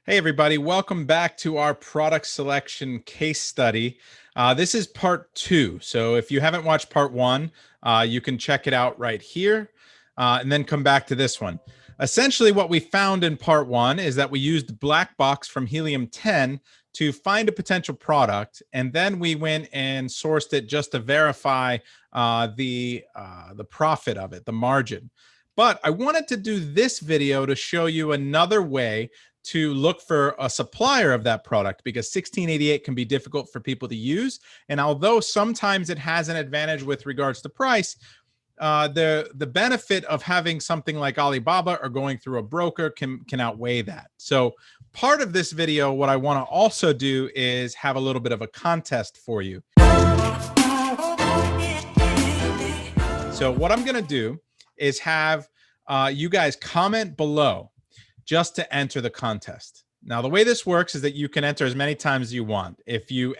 Hey, everybody. Welcome back to our product selection case study. This is part 2. So if you haven't watched part 1, you can check it out right here and then come back to this one. Essentially, what we found in part 1 is that we used black box from Helium 10 to find a potential product, and then we went and sourced it just to verify the profit of it, the margin. But I wanted to do this video to show you another way to look for a supplier of that product, because 1688 can be difficult for people to use. And although sometimes it has an advantage with regards to price, the benefit of having something like Alibaba or going through a broker can outweigh that. So part of this video, what I want to also do is have a little bit of a contest for you. So what I'm going to do is have you guys comment below just to enter the contest. Now, the way this works is that you can enter as many times as you want. If you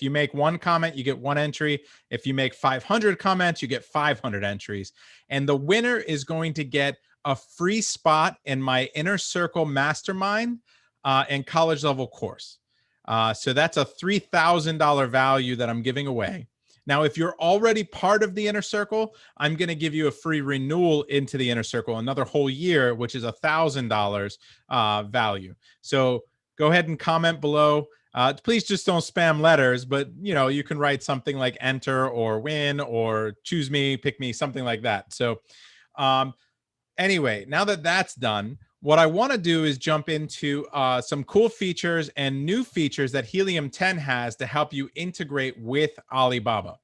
make one comment, you get one entry. If you make 500 comments, you get 500 entries. And the winner is going to get a free spot in my Inner Circle Mastermind and college level course. So that's a $3,000 value that I'm giving away. Now, if you're already part of the Inner Circle, I'm going to give you a free renewal into the Inner Circle, another whole year, which is $1,000 value. So go ahead and comment below. Please just don't spam letters, but you can write something like enter or win or choose me, pick me, something like that. So anyway, now that that's done, what I want to do is jump into some cool features and new features that Helium 10 has to help you integrate with Alibaba.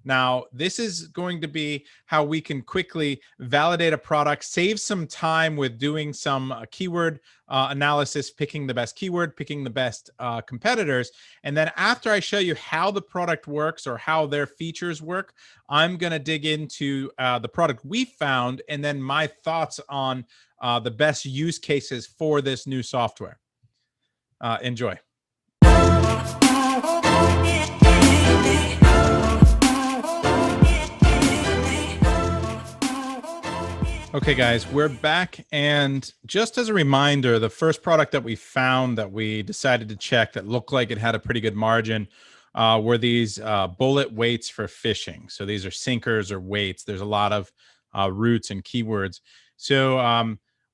Now, this is going to be how we can quickly validate a product, save some time with doing some keyword analysis, picking the best keyword, picking the best competitors. And then after I show you how the product works or how their features work, I'm going to dig into the product we found and then my thoughts on the best use cases for this new software. Enjoy. Okay, guys, we're back. And just as a reminder, the first product that we found that we decided to check that looked like it had a pretty good margin were these bullet weights for fishing. So these are sinkers or weights. There's a lot of roots and keywords. So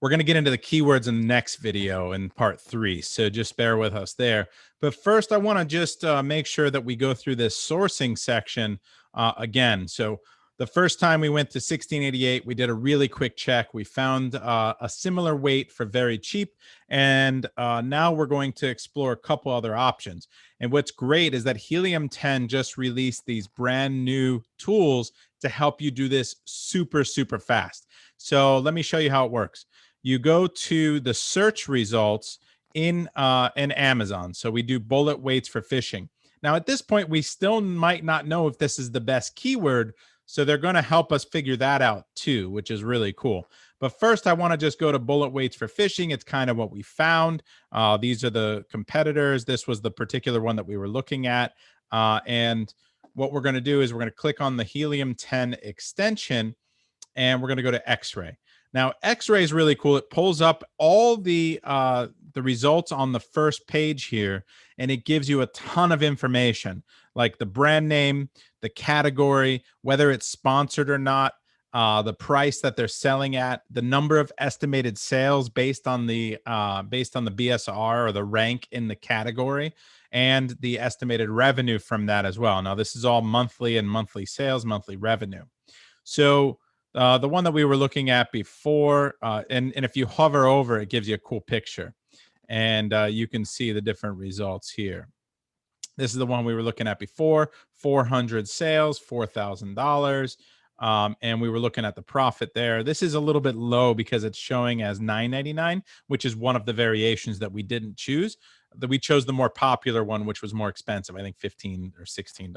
we're going to get into the keywords in the next video in part 3. So just bear with us there. But first, I want to just make sure that we go through this sourcing section again. So the first time we went to 1688, we did a really quick check. We found a similar weight for very cheap. And now we're going to explore a couple other options. And what's great is that Helium 10 just released these brand new tools to help you do this super, super fast. So let me show you how it works. You go to the search results in Amazon. So we do bullet weights for fishing. Now, at this point, we still might not know if this is the best keyword. So they're going to help us figure that out too, which is really cool. But first, I want to just go to bullet weights for fishing. It's kind of what we found. These are the competitors. This was the particular one that we were looking at. And what we're going to do is we're going to click on the Helium 10 extension, and we're going to go to X-ray. Now, X-ray is really cool. It pulls up all the results on the first page here, and it gives you a ton of information, like the brand name, the category, whether it's sponsored or not, the price that they're selling at, the number of estimated sales based on the BSR or the rank in the category, and the estimated revenue from that as well. Now, this is all monthly and monthly sales, monthly revenue. So the one that we were looking at before, and if you hover over, it gives you a cool picture. And you can see the different results here. This is the one we were looking at before, 400 sales, $4,000. And we were looking at the profit there. This is a little bit low because it's showing as $9.99, which is one of the variations that we didn't choose. That we chose the more popular one, which was more expensive, I think $15 or $16.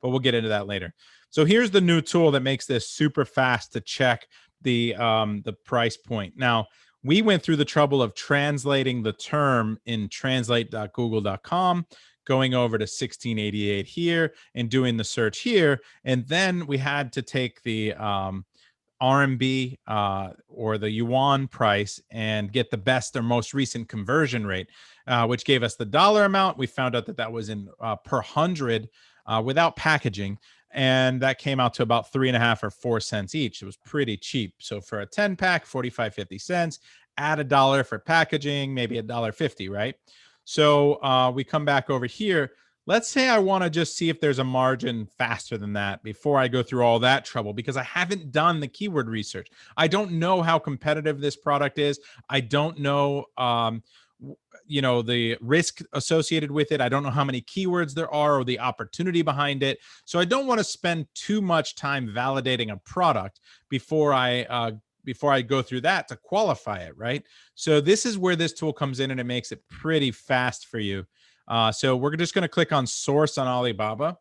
But we'll get into that later. So here's the new tool that makes this super fast to check the price point. Now, we went through the trouble of translating the term in translate.google.com, going over to 1688 here and doing the search here. And then we had to take the RMB or the yuan price and get the best or most recent conversion rate, which gave us the dollar amount. We found out that that was in per 100 without packaging. And that came out to about 3.5 or 4 cents each. It was pretty cheap. So for a 10 pack, 45.50, add $1 for packaging, maybe $1.50, right? So we come back over here. Let's say I want to just see if there's a margin faster than that before I go through all that trouble, because I haven't done the keyword research. I don't know how competitive this product is. I don't know, the risk associated with it. I don't know how many keywords there are or the opportunity behind it. So I don't want to spend too much time validating a product before I go through that to qualify it, right? So this is where this tool comes in, and it makes it pretty fast for you. So we're just going to click on source on Alibaba.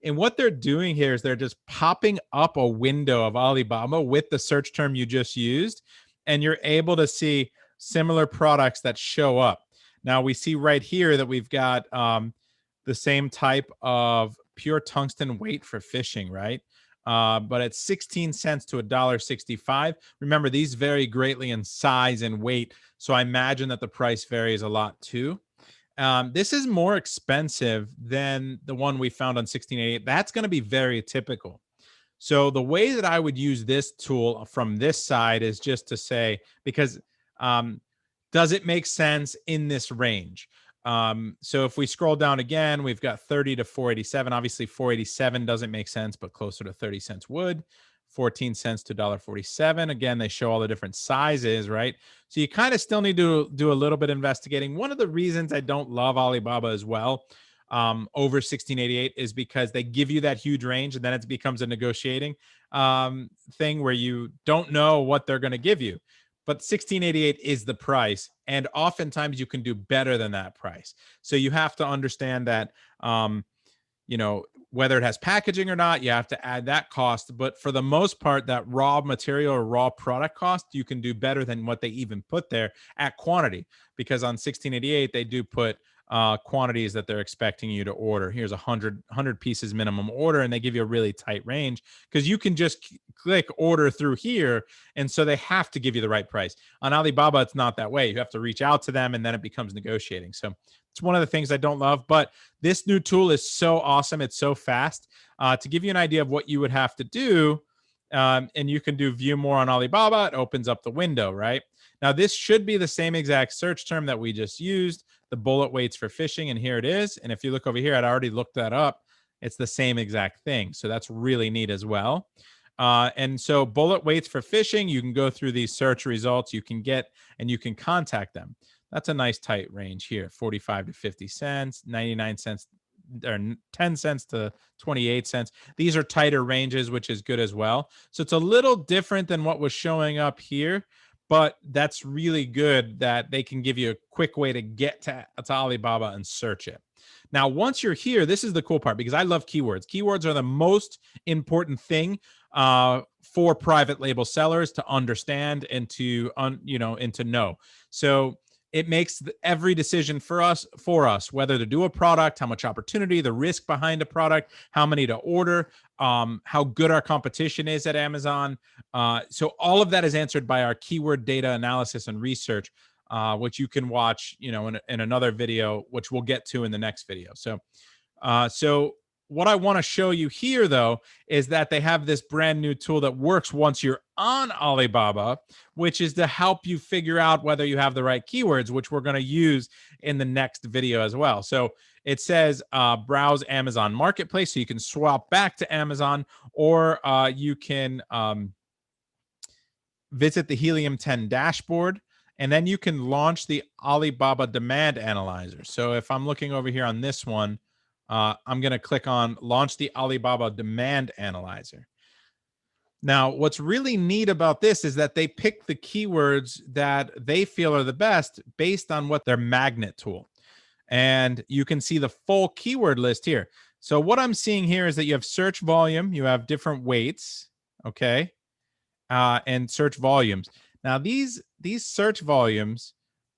And what they're doing here is they're just popping up a window of Alibaba with the search term you just used. And you're able to see similar products that show up. Now we see right here that we've got the same type of pure tungsten weight for fishing, right? But it's 16 cents to $1.65. Remember, these vary greatly in size and weight. So I imagine that the price varies a lot too. This is more expensive than the one we found on 1688. That's going to be very typical. So the way that I would use this tool from this side is just to say, because does it make sense in this range? So if we scroll down again, we've got 30 to 487. Obviously, 487 doesn't make sense, but closer to 30 cents would. 14 cents to $1.47. Again, they show all the different sizes, right? So you kind of still need to do a little bit of investigating. One of the reasons I don't love Alibaba as well over 1688 is because they give you that huge range, and then it becomes a negotiating thing where you don't know what they're going to give you. But 1688 is the price, and oftentimes you can do better than that price. So you have to understand that whether it has packaging or not, you have to add that cost. But for the most part, that raw material or raw product cost, you can do better than what they even put there at quantity, because on 1688 they do put quantities that they're expecting you to order. Here's 100 pieces minimum order, and they give you a really tight range because you can just click order through here, and so they have to give you the right price. On Alibaba, it's not that way. You have to reach out to them, and then it becomes negotiating. So it's one of the things I don't love, but this new tool is so awesome. It's so fast. To give you an idea of what you would have to do, and you can do view more on Alibaba. It opens up the window, right? Now, this should be the same exact search term that we just used, the bullet weights for fishing, and here it is. And if you look over here, I'd already looked that up. It's the same exact thing. So that's really neat as well. And so bullet weights for fishing, you can go through these search results you can get, and you can contact them. That's a nice tight range here, 45 to 50 cents, 99 cents, or 10 cents to 28 cents. These are tighter ranges, which is good as well. So it's a little different than what was showing up here, but that's really good that they can give you a quick way to get to Alibaba and search it. Now, once you're here, this is the cool part, because I love keywords. Keywords are the most important thing for private label sellers to understand and to know. So it makes every decision for us, whether to do a product, how much opportunity, the risk behind a product, how many to order, how good our competition is at Amazon. So all of that is answered by our keyword data analysis and research, which you can watch, in another video, which we'll get to in the next video. So what I want to show you here, though, is that they have this brand new tool that works once you're on Alibaba, which is to help you figure out whether you have the right keywords, which we're going to use in the next video as well. So it says browse Amazon Marketplace. So you can swap back to Amazon, or you can visit the Helium 10 dashboard, and then you can launch the Alibaba Demand Analyzer. So if I'm looking over here on this one, I'm going to click on launch the Alibaba Demand Analyzer. Now, what's really neat about this is that they pick the keywords that they feel are the best based on what their magnet tool. And you can see the full keyword list here. So what I'm seeing here is that you have search volume, you have different weights, okay, and search volumes. Now, these search volumes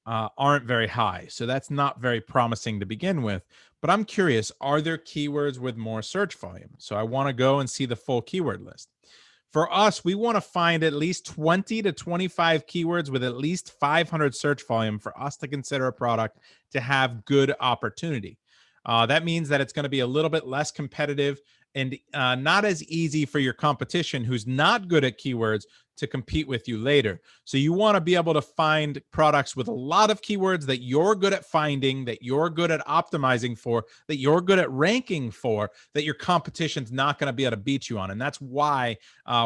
aren't very high, so that's not very promising to begin with. But I'm curious, are there keywords with more search volume? So I want to go and see the full keyword list. For us, we want to find at least 20 to 25 keywords with at least 500 search volume for us to consider a product to have good opportunity. That means that it's going to be a little bit less competitive and not as easy for your competition who's not good at keywords to compete with you later. So you want to be able to find products with a lot of keywords that you're good at finding, that you're good at optimizing for, that you're good at ranking for, that your competition's not going to be able to beat you on. And that's why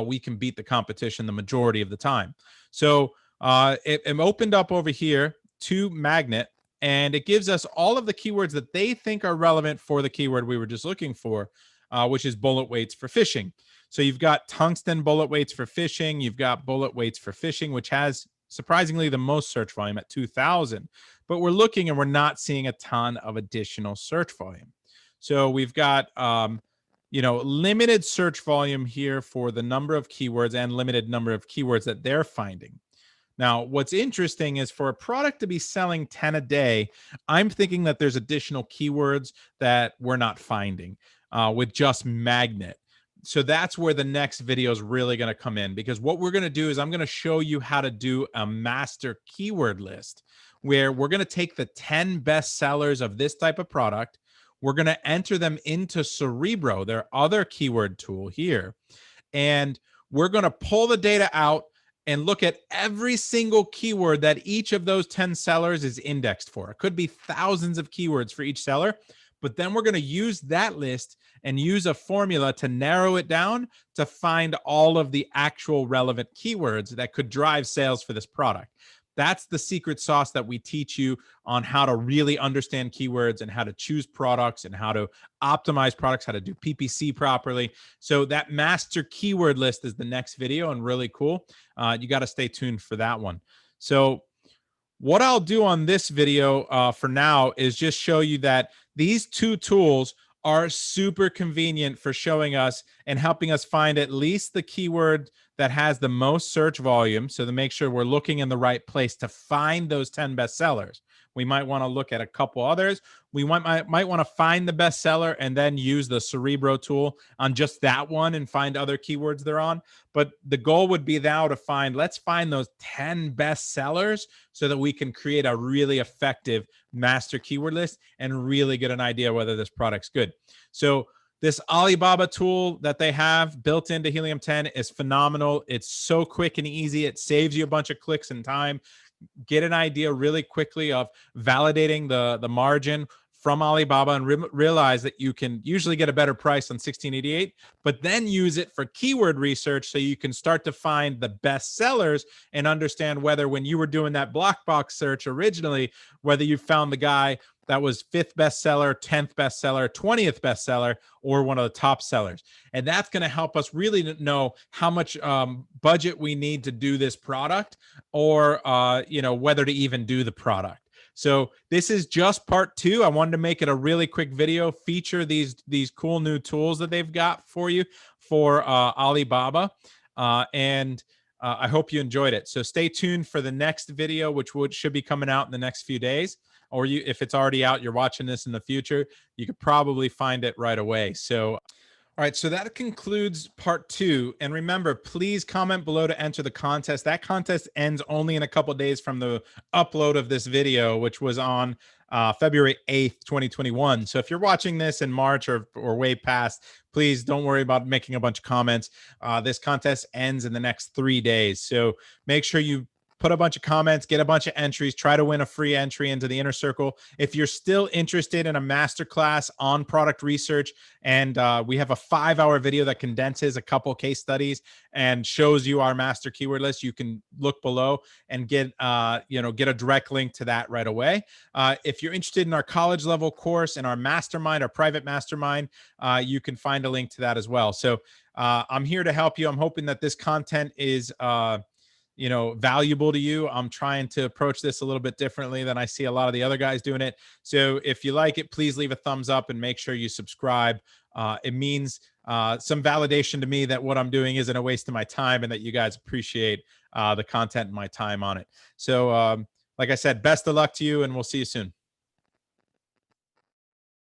we can beat the competition the majority of the time. So it opened up over here to Magnet, and it gives us all of the keywords that they think are relevant for the keyword we were just looking for, which is bullet weights for fishing. So you've got tungsten bullet weights for fishing. You've got bullet weights for fishing, which has surprisingly the most search volume at 2,000. But we're looking and we're not seeing a ton of additional search volume. So we've got, limited search volume here for the number of keywords and limited number of keywords that they're finding. Now, what's interesting is for a product to be selling 10 a day, I'm thinking that there's additional keywords that we're not finding with just Magnet. So that's where the next video is really going to come in, because what we're going to do is I'm going to show you how to do a master keyword list where we're going to take the 10 best sellers of this type of product. We're going to enter them into Cerebro, their other keyword tool here. And we're going to pull the data out and look at every single keyword that each of those 10 sellers is indexed for. It could be thousands of keywords for each seller, but then we're going to use that list and use a formula to narrow it down to find all of the actual relevant keywords that could drive sales for this product. That's the secret sauce that we teach you on how to really understand keywords and how to choose products and how to optimize products, how to do PPC properly. So that master keyword list is the next video and really cool. You got to stay tuned for that one. So what I'll do on this video for now is just show you that these two tools are super convenient for showing us and helping us find at least the keyword that has the most search volume. So to make sure we're looking in the right place to find those 10 best sellers. We might want to look at a couple others. We might want to find the best seller and then use the Cerebro tool on just that one and find other keywords they're on. But the goal would be now to let's find those 10 best sellers so that we can create a really effective master keyword list and really get an idea whether this product's good. So this Alibaba tool that they have built into Helium 10 is phenomenal. It's so quick and easy. It saves you a bunch of clicks and time. Get an idea really quickly of validating the margin from Alibaba and realize that you can usually get a better price on 1688, but then use it for keyword research so you can start to find the best sellers and understand whether when you were doing that block box search originally, whether you found the guy that was 5th bestseller, 10th bestseller, 20th bestseller, or one of the top sellers. And that's going to help us really know how much budget we need to do this product or, whether to even do the product. So this is just part 2. I wanted to make it a really quick video, feature these cool new tools that they've got for you for Alibaba. I hope you enjoyed it. So stay tuned for the next video, which should be coming out in the next few days. Or if it's already out, you're watching this in the future, you could probably find it right away. So, all right, so that concludes part 2. And remember, please comment below to enter the contest. That contest ends only in a couple of days from the upload of this video, which was on February 8th, 2021. So if you're watching this in March or way past, please don't worry about making a bunch of comments. This contest ends in the next 3 days. So make sure you put a bunch of comments, get a bunch of entries, try to win a free entry into the inner circle. If you're still interested in a masterclass on product research, and we have a 5-hour video that condenses a couple case studies and shows you our master keyword list, you can look below and get a direct link to that right away. If you're interested in our college level course and our mastermind, our private mastermind, you can find a link to that as well. So I'm here to help you. I'm hoping that this content is valuable to you. I'm trying to approach this a little bit differently than I see a lot of the other guys doing it. So if you like it, please leave a thumbs up and make sure you subscribe. It means some validation to me that what I'm doing isn't a waste of my time and that you guys appreciate the content and my time on it. So like I said, best of luck to you, and we'll see you soon.